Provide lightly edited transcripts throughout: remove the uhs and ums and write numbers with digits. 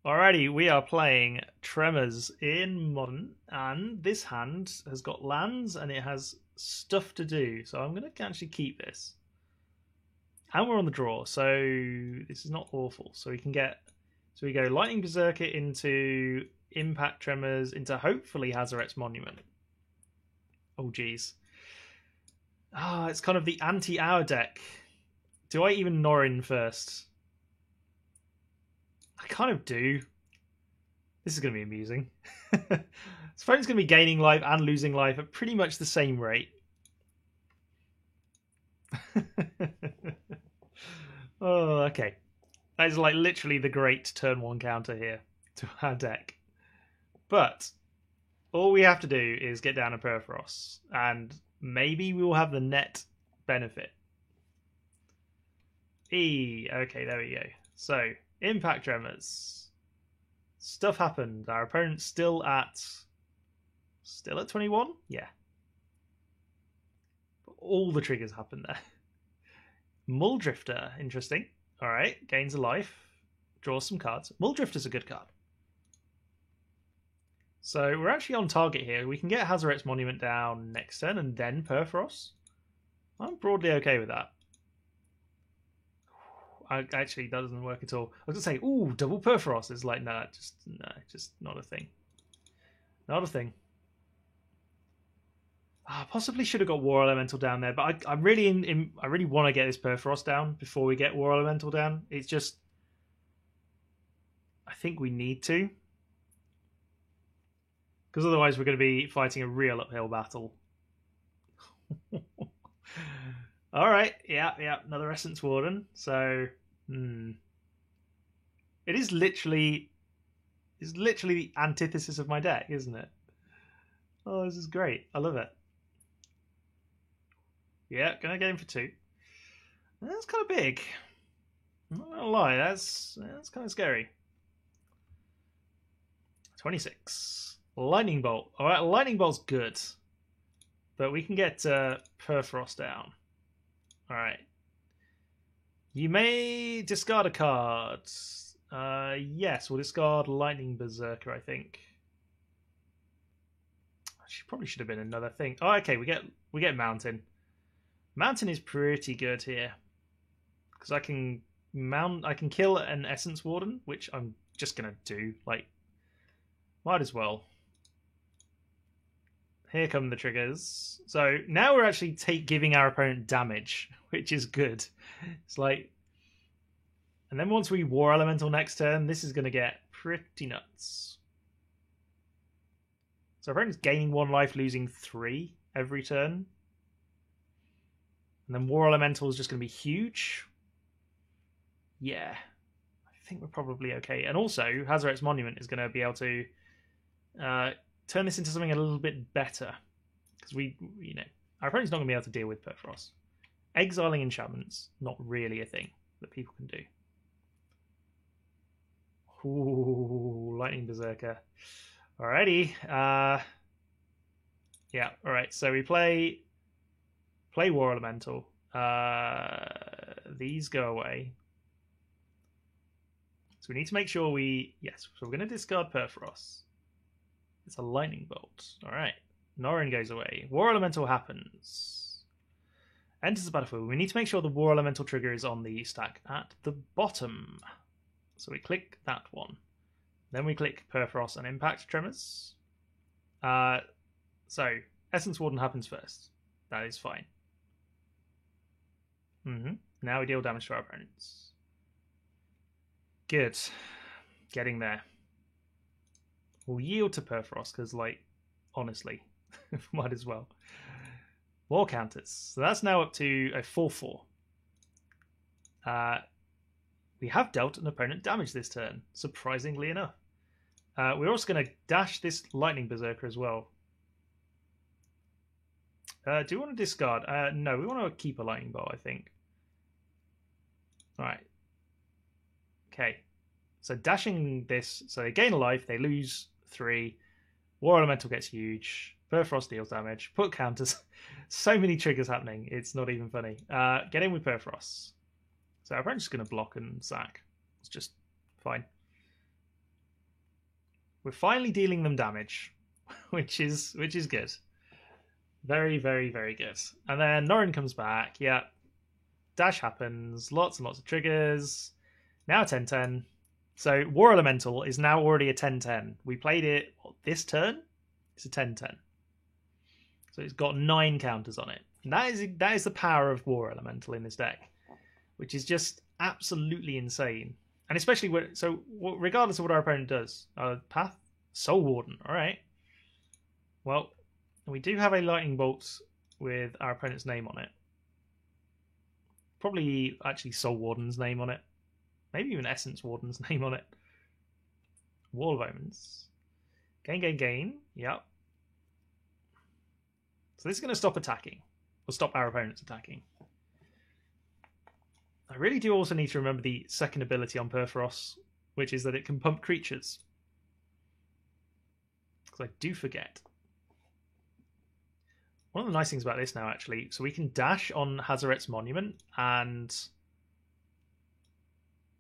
Alrighty, we are playing Tremors in Modern, and this hand has got lands and it has stuff to do, so I'm going to actually keep this. And we're on the draw, so this is not awful. So we go Lightning Berserker into Impact Tremors into hopefully Hazoret's Monument. Oh geez. It's kind of the anti-our deck. Do I even Norin first? I kind of do. This is going to be amusing. This opponent's going to be gaining life and losing life at pretty much the same rate. Oh, okay. That is like literally the great turn one counter here to our deck. But all we have to do is get down a Perforos, and maybe we will have the net benefit. Okay, there we go. So, Impact Tremors. Stuff happened. Our opponent's still at 21? Yeah. All the triggers happened there. Muldrifter, interesting. Alright, gains a life. Draws some cards. Muldrifter's a good card. So we're actually on target here. We can get Hazoret's Monument down next turn and then Perforos. I'm broadly okay with that. Actually, that doesn't work at all. I was going to say, ooh, double Perforos is like, no, just not a thing. Not a thing. Possibly should have got War Elemental down there, but I really want to get this Perforos down before we get War Elemental down. It's just, I think we need to, because otherwise we're going to be fighting a real uphill battle. All right, yeah, another Essence Warden. So, it is literally the antithesis of my deck, isn't it? Oh, this is great. I love it. Yeah, gonna get him for 2. That's kind of big. I'm not gonna lie, that's kind of scary. 26. Lightning Bolt. All right, Lightning Bolt's good, but we can get Perforos down. All right. You may discard a card. Yes, we'll discard Lightning Berserker, I think. She probably should have been another thing. Oh, okay, we get Mountain. Mountain is pretty good here, because I can kill an Essence Warden, which I'm just gonna do. Like, might as well. Here come the triggers. So now we're actually giving our opponent damage, which is good. It's like, and then once we War Elemental next turn, this is going to get pretty nuts. So our opponent's gaining 1 life, losing 3 every turn. And then War Elemental is just going to be huge. Yeah, I think we're probably okay. And also, Hazoret's Monument is going to be able to turn this into something a little bit better, because our opponent's not going to be able to deal with Perforos. Exiling enchantments, not really a thing that people can do. Ooh, Lightning Berserker. Alrighty. Yeah, alright. So we play War Elemental. These go away. So we need to make sure so we're going to discard Perforos. It's a Lightning Bolt. Alright. Norin goes away. War Elemental happens. Enters the battlefield. We need to make sure the War Elemental trigger is on the stack at the bottom. So we click that one. Then we click Perforos and Impact Tremors. So Essence Warden happens first. That is fine. Now we deal damage to our opponents. Good. Getting there. We'll yield to Perforos, because, like, honestly, might as well. More counters. So that's now up to a 4/4. We have dealt an opponent damage this turn, surprisingly enough. We're also going to dash this Lightning Berserker as well. Do we want to discard? No, we want to keep a Lightning Bolt, I think. Alright. Okay. So dashing this, so they gain a life, they lose 3. War Elemental gets huge. Perforos deals damage. Put counters. So many triggers happening. It's not even funny. Get in with Perforos. So our opponent's just going to block and sack. It's just fine. We're finally dealing them damage, which is good. Very, very, very good. And then Norrin comes back. Yeah. Dash happens. Lots and lots of triggers. Now 10-10. So War Elemental is now already a 10-10. We played it this turn. It's a 10-10. So it's got 9 counters on it. And that is the power of War Elemental in this deck, which is just absolutely insane. And especially regardless of what our opponent does, Path, Soul Warden. All right. Well, we do have a Lightning Bolt with our opponent's name on it. Probably actually Soul Warden's name on it. Maybe even Essence Warden's name on it. Wall of Omens. Gain. Yep. So this is going to stop attacking. Or stop our opponents attacking. I really do also need to remember the second ability on Perforos, which is that it can pump creatures. Because I do forget. One of the nice things about this now, actually, so we can dash on Hazoret's Monument, and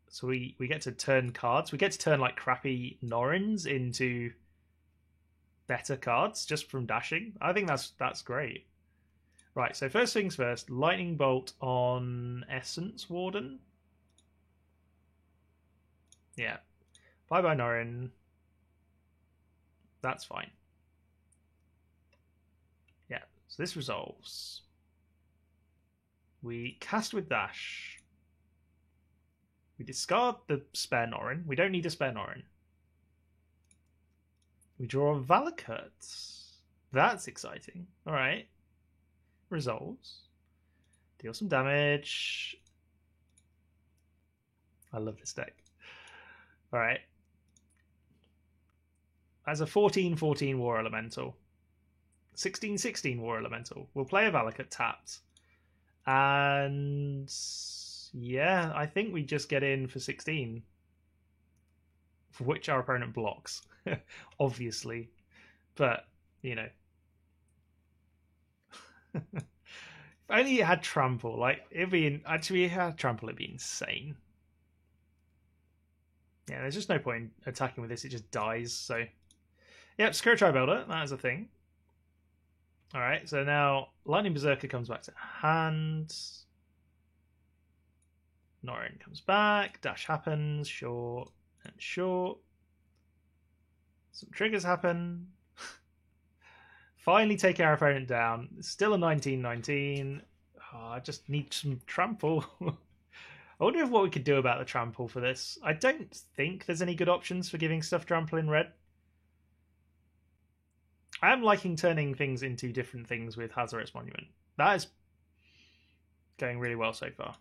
so we get to turn cards. We get to turn like crappy Norrins into better cards just from dashing. I think that's great. Right, so first things first, Lightning Bolt on Essence Warden. Yeah. Bye-bye, Norrin. That's fine. Yeah, so this resolves. We cast with Dash. We discard the spare Norrin. We don't need a spare Norrin. We draw a Valakut. That's exciting. All right. Resolves. Deal some damage. I love this deck. All right. As a 14-14 War Elemental. 16-16 War Elemental. We'll play a Valakut tapped. And yeah, I think we just get in for 16. For which our opponent blocks. Obviously. But, you know. If only it had trample, like it'd be actually if it had trample, it'd be insane. Yeah, there's just no point in attacking with this, it just dies, so yep, Scirochy Builder, that is a thing. Alright, so now Lightning Berserker comes back to hand. Norrin comes back, dash happens, short and short. Some triggers happen. Finally take our opponent down. Still a 19-19. Oh, I just need some trample. I wonder what we could do about the trample for this. I don't think there's any good options for giving stuff trample in red. I am liking turning things into different things with Hazoret's Monument. That is going really well so far.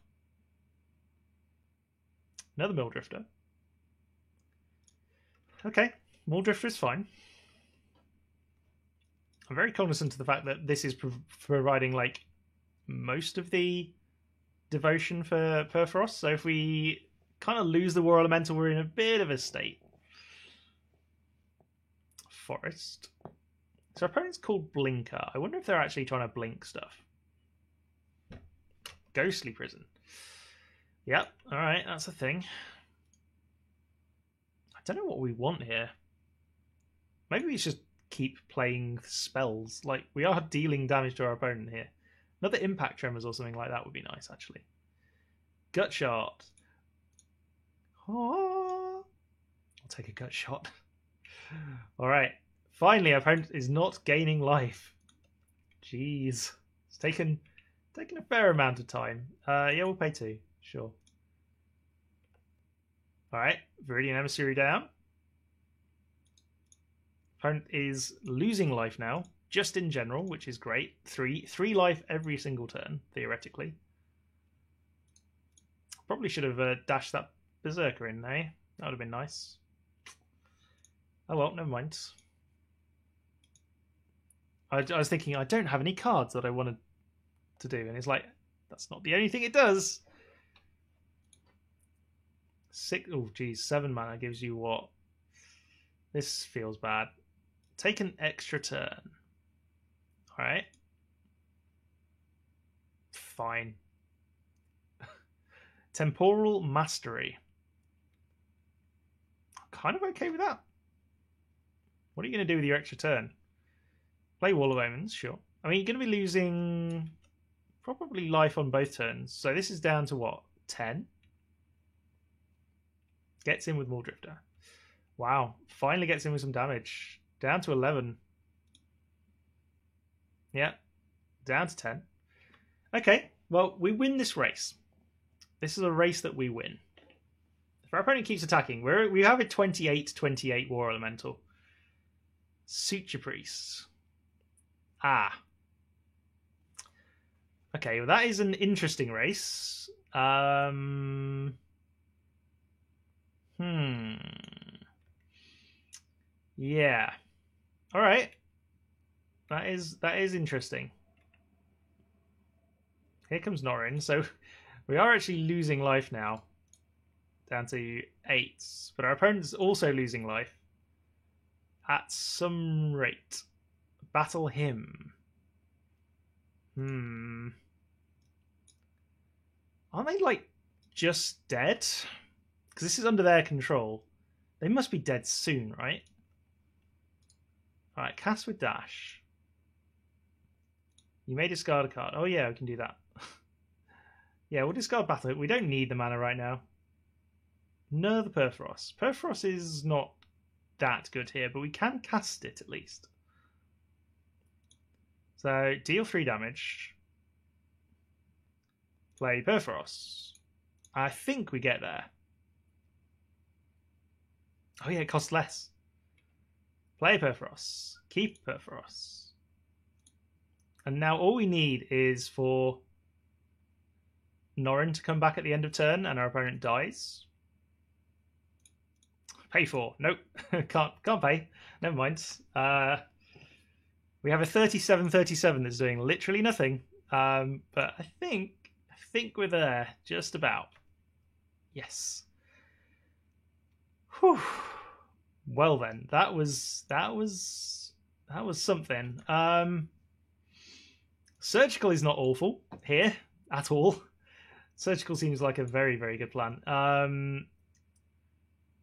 Another Muldrifter. Okay, Muldrifter is fine. I'm very cognizant of the fact that this is providing like most of the devotion for Perforos. So if we kind of lose the War Elemental, we're in a bit of a state. Forest. So our opponent's called Blinker. I wonder if they're actually trying to blink stuff. Ghostly Prison. Yep, alright, that's a thing. I don't know what we want here. Maybe we just keep playing spells. Like, we are dealing damage to our opponent here. Another Impact Tremors or something like that would be nice, actually. Gut Shot. Oh, I'll take a Gut Shot. Alright. Finally, our opponent is not gaining life. Jeez. It's taken a fair amount of time. Yeah, we'll pay 2. Sure. Alright. Viridian Emissary down. Opponent is losing life now, just in general, which is great. 3 life every single turn, theoretically. Probably should have dashed that Berserker in, eh? That would have been nice. Oh well, never mind. I was thinking, I don't have any cards that I wanted to do, and it's like, that's not the only thing it does. 6, oh geez, 7 mana gives you what? This feels bad. Take an extra turn. Alright. Fine. Temporal Mastery. I'm kind of okay with that. What are you going to do with your extra turn? Play Wall of Omens, sure. I mean, you're going to be losing probably life on both turns. So this is down to what? 10? Gets in with Muldrifter. Wow. Finally gets in with some damage. Down to 11. Yeah. Down to 10. Okay. Well, we win this race. This is a race that we win. If our opponent keeps attacking, we have a 28-28 War Elemental. Suture Priest. Ah. Okay, well that is an interesting race. Yeah. All right. That is interesting. Here comes Norin. So we are actually losing life now. Down to 8. But our opponent's also losing life. At some rate. Battle him. Aren't they, like, just dead? Because this is under their control. They must be dead soon, right? Alright, cast with dash. You may discard a card. Oh yeah, we can do that. Yeah, we'll discard Battle. We don't need the mana right now. No, the Perforos. Perforos is not that good here, but we can cast it at least. So, deal 3 damage. Play Perforos. I think we get there. Oh yeah, it costs less. Play Perforos. Keep Perforos. And now all we need is for Norin to come back at the end of turn and our opponent dies. Pay 4. Nope. can't pay. Never mind. We have a 37-37 that's doing literally nothing. But I think we're there. Just about. Yes. Whew. Well then, that was something. Surgical is not awful here at all. Surgical seems like a very, very good plan.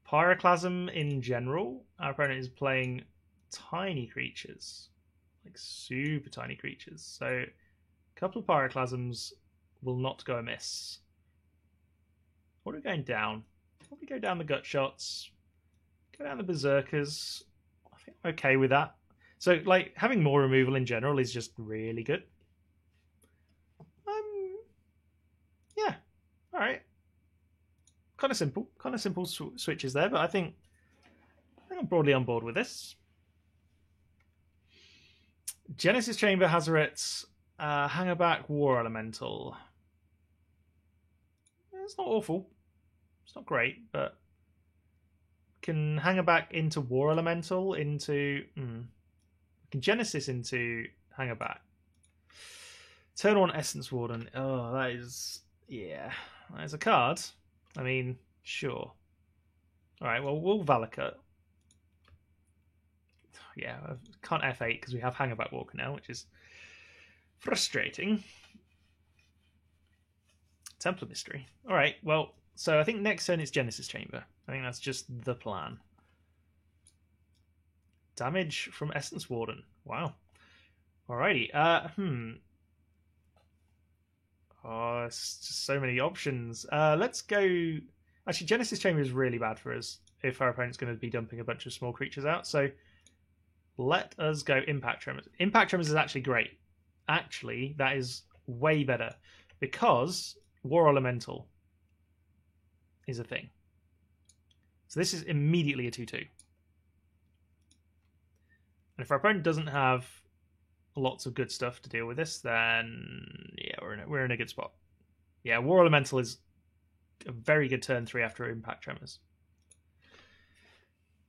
Pyroclasm in general. Our opponent is playing tiny creatures. Like super tiny creatures. So a couple of Pyroclasms will not go amiss. What are we going down? Probably go down the Gut Shots. Go down the Berserkers. I think I'm okay with that. So, like, having more removal in general is just really good. Yeah. Alright. Kind of simple. Kind of simple switches there, but I think I'm broadly on board with this. Genesis Chamber, Hazoret's Hangerback War Elemental. It's not awful. It's not great, but can Hangerback into War Elemental into can Genesis into Hangerback. Turn 1 Essence Warden. Oh, that is that is a card. I mean, sure. Alright, well we'll Valakut. Yeah, I can't F8 because we have Hangerback Walker now, which is frustrating. Templar Mystery. Alright, well, so I think next turn it's Genesis Chamber. I think that's just the plan. Damage from Essence Warden. Wow. Alrighty. Oh, it's just so many options. Let's go... Actually, Genesis Chamber is really bad for us if our opponent's going to be dumping a bunch of small creatures out. So let us go Impact Tremors. Impact Tremors is actually great. Actually, that is way better because War Elemental is a thing. So this is immediately a 2-2. And if our opponent doesn't have lots of good stuff to deal with this, then yeah, we're in a good spot. Yeah, War Elemental is a very good turn 3 after Impact Tremors.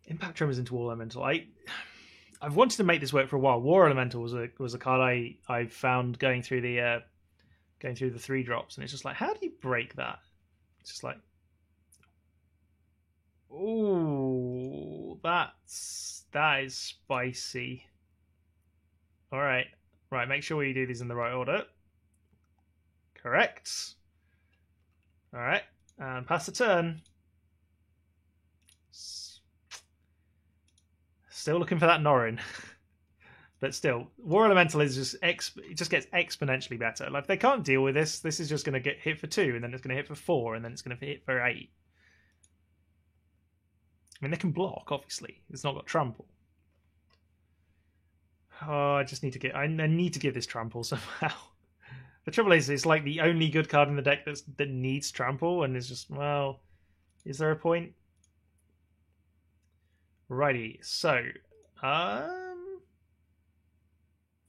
Impact Tremors into War Elemental. I've wanted to make this work for a while. War Elemental was a card I found going through the 3 drops, and it's just like, how do you break that? It's just like, ooh, that is spicy. All right, make sure you do these in the right order. Correct. All right, and pass the turn. Still looking for that Norrin. But still, War Elemental is just it just gets exponentially better. Like, if they can't deal with this, this is just going to get hit for 2, and then it's going to hit for 4, and then it's going to hit for 8. I mean, they can block, obviously. It's not got trample. Oh, I just need to get. I need to give this trample somehow. The trouble is, it's like the only good card in the deck that needs trample, and it's just, well, is there a point? Righty, so I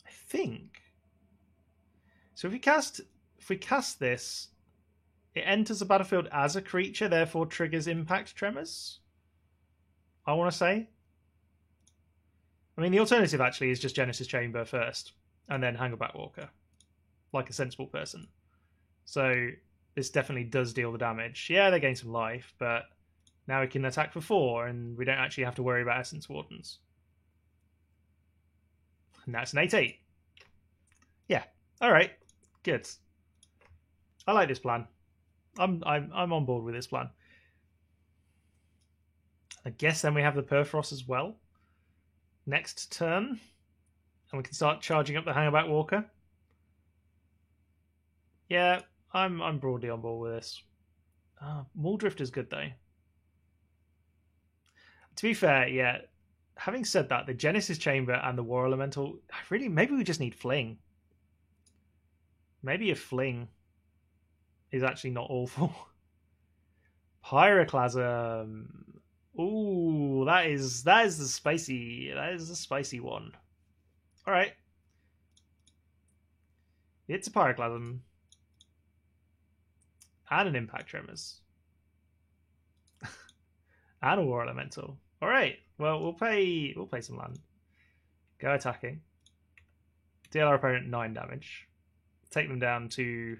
think so. If we cast this, it enters the battlefield as a creature, therefore triggers impact tremors. I want to say. I mean, the alternative actually is just Genesis Chamber first, and then Hangerback Walker, like a sensible person. So this definitely does deal the damage. Yeah, they gain some life, but now we can attack for 4, and we don't actually have to worry about Essence Wardens. And that's an 8/8. Yeah. All right. Good. I like this plan. I'm on board with this plan. I guess then we have the Perforos as well. Next turn, and we can start charging up the Hangerback Walker. Yeah, I'm broadly on board with this. Muldrift is good though. To be fair, yeah. Having said that, the Genesis Chamber and the War Elemental, really, maybe we just need Fling. Maybe a Fling is actually not awful. Pyroclasm. Ooh, that is the spicy one. All right, it's a Pyroclasm and an Impact Tremors and a War Elemental. All right, well we'll play some land. Go attacking. Deal our opponent 9 damage. Take them down to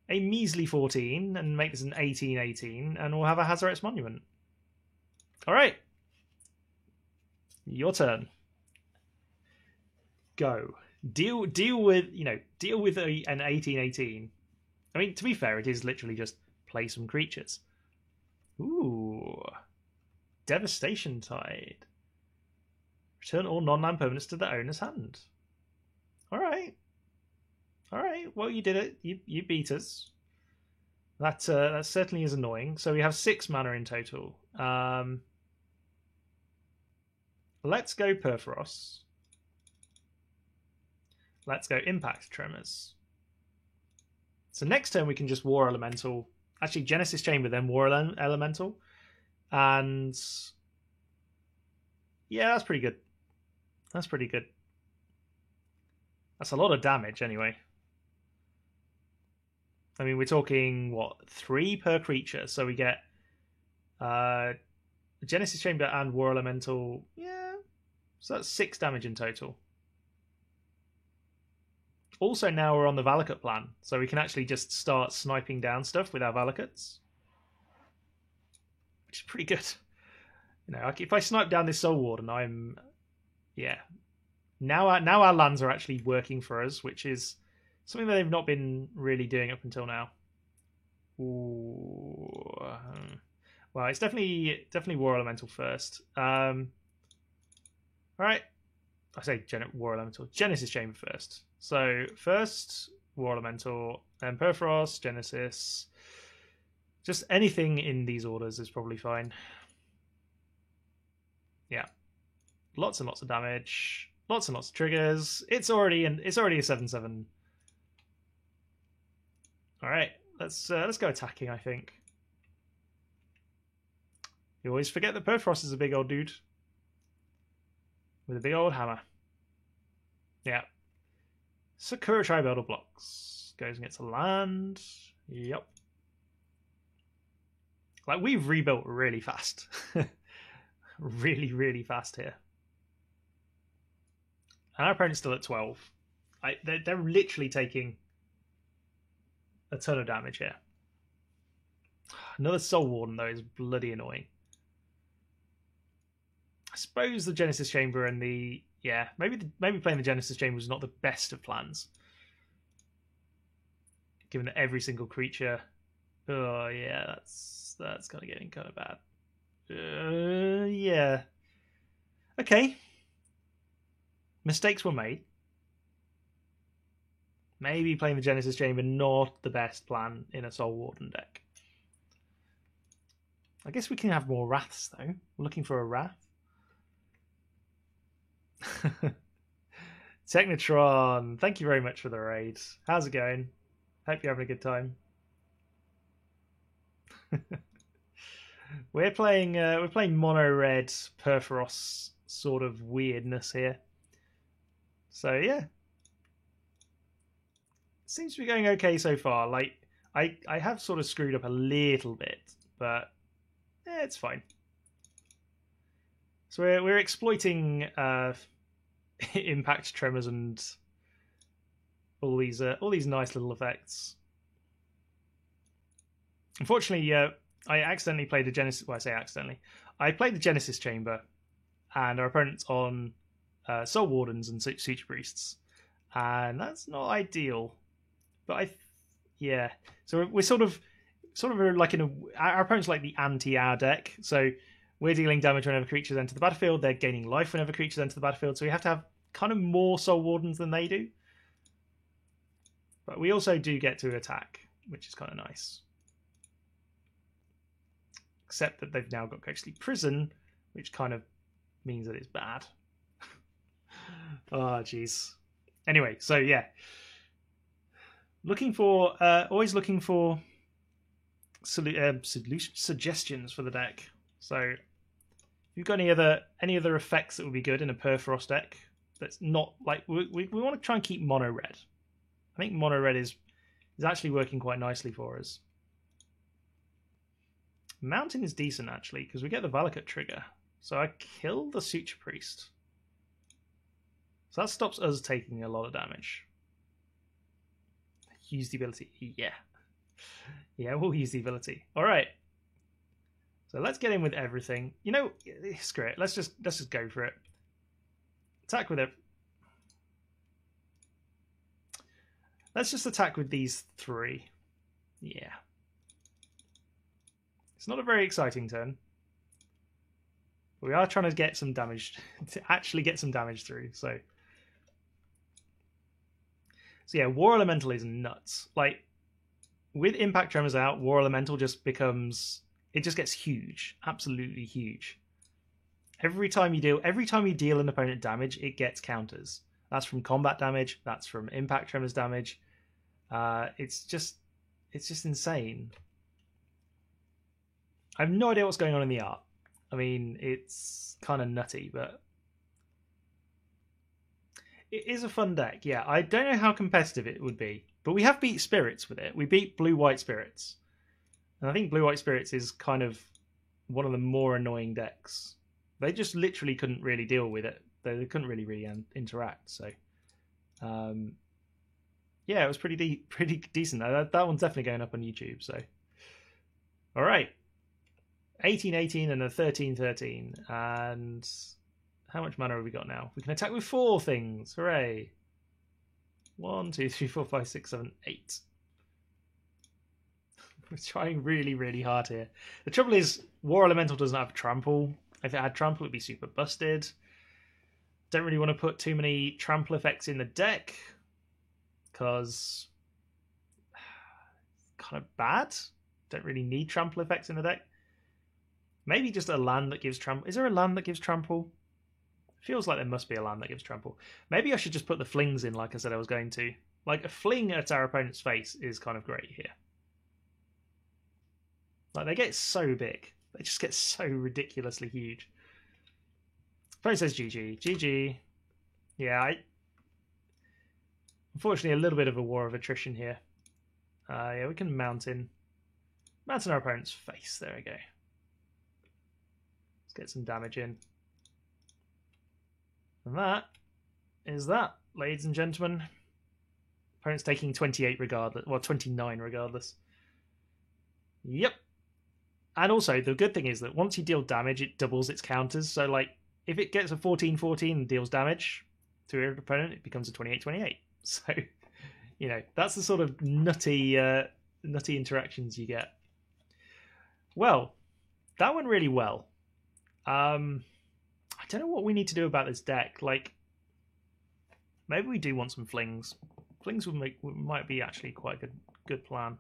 a measly 14 and make this an 18/18, and we'll have a Hazoret's Monument. All right, your turn. Go. Deal with an 18/18. I mean, to be fair, it is literally just play some creatures. Ooh, Devastation Tide. Return all non-land permanents to their owner's hand. All right. Well, you did it. You beat us. That certainly is annoying. So we have 6 mana in total. Let's go Perforos. Let's go Impact Tremors. So next turn we can just War Elemental. Actually, Genesis Chamber, then War Elemental. And yeah, that's pretty good. That's pretty good. That's a lot of damage anyway. I mean, we're talking, what, 3 per creature. So we get Genesis Chamber and War Elemental. Yeah, so that's 6 damage in total. Also, now we're on the Valakut plan, so we can actually just start sniping down stuff with our Valakuts, which is pretty good. You know, like if I snipe down this Soul Warden, now our lands are actually working for us, which is something that they've not been really doing up until now. Ooh. Well, it's definitely War Elemental first. All right. I say War Elemental. Genesis Chamber first. So first War Elemental, then Perforos, Genesis. Just anything in these orders is probably fine. Yeah. Lots and lots of damage. Lots and lots of triggers. It's already a 7/7. All right. Let's go attacking, I think. You always forget that Perforos is a big old dude with a big old hammer. Yeah. Sakura Tribe Elder blocks. Goes and gets a land. Yep. Like, we've rebuilt really fast. Really, really fast here. And our opponent's still at 12. They're literally taking a ton of damage here. Another Soul Warden, though, is bloody annoying. I suppose the Genesis Chamber and the... Yeah, maybe playing the Genesis Chamber was not the best of plans. Given that every single creature... Oh, yeah, that's kind of getting kind of bad. Yeah. Okay. Mistakes were made. Maybe playing the Genesis Chamber, not the best plan in a Soul Warden deck. I guess we can have more Wraths, though. We're looking for a Wrath. Technotron, thank you very much for the raid. How's it going? Hope you're having a good time. we're playing mono red Perforos sort of weirdness here. So yeah, seems to be going okay so far. Like I have sort of screwed up a little bit, but it's fine. So we're exploiting impact tremors and all these nice little effects. Unfortunately, I accidentally played the Genesis. Well, I say accidentally. I played the Genesis Chamber, and our opponent's on Soul Wardens and Suture Priests, and that's not ideal. But yeah. So we're sort of like our opponent's like the anti-our deck. So we're dealing damage whenever creatures enter the battlefield. They're gaining life whenever creatures enter the battlefield. So we have to have kind of more Soul Wardens than they do. But we also do get to attack, which is kind of nice. Except that they've now got Ghostly Prison, which kind of means that it's bad. Oh, jeez. Anyway, so yeah. Always looking for suggestions for the deck. So if you've got any other effects that would be good in a Perforos deck that's not like we want to try and keep mono red. I think mono red is actually working quite nicely for us. Mountain is decent actually because we get the Valakut trigger. So I kill the Suture Priest. So that stops us taking a lot of damage. Use the ability. Yeah. Yeah, we'll use the ability. Alright. So let's get in with everything. You know, screw it. Let's just go for it. Attack with it. Let's just attack with these three. Yeah. It's not a very exciting turn. But we are trying to get some damage, to actually get some damage through, so yeah, War Elemental is nuts. Like, with Impact Tremors out, War Elemental just becomes... It just gets huge. Absolutely huge. Every time you deal an opponent damage, it gets counters. That's from combat damage. That's from Impact Tremors damage. It's just insane. I have no idea what's going on in the art. I mean, it's kind of nutty, but it is a fun deck. Yeah, I don't know how competitive it would be, but we have beat Spirits with it. We beat Blue-White Spirits. And I think Blue-White Spirits is kind of one of the more annoying decks. They just literally couldn't really deal with it. They couldn't really interact. So, yeah, it was pretty decent. That one's definitely going up on YouTube. So, all right, 18-18 and a 13-13, and how much mana have we got now? We can attack with 4 things. Hooray! 1, 2, 3, 4, 5, 6, 7, 8. We're trying really hard here. The trouble is, War Elemental doesn't have Trample. If it had Trample, it'd be super busted. Don't really want to put too many Trample effects in the deck, because it's kind of bad. Don't really need Trample effects in the deck. Maybe just a land that gives Trample. Is there a land that gives Trample? Feels like there must be a land that gives Trample. Maybe I should just put the flings in like I said I was going to. Like, a fling at our opponent's face is kind of great here. Like, they get so big. They just get so ridiculously huge. Opponent says GG. GG. Yeah, unfortunately, a little bit of a war of attrition here. Yeah, we can Mountain our opponent's face. There we go. Let's get some damage in. And that is that, ladies and gentlemen. Opponent's taking 28 regardless. Well, 29 regardless. Yep. And also, the good thing is that once you deal damage, it doubles its counters. So, like, if it gets a 14-14 and deals damage to your opponent, it becomes a 28-28. So, you know, that's the sort of nutty interactions you get. Well, that went really well. I don't know what we need to do about this deck. Like, maybe we do want some flings. Flings might be actually quite a good plan.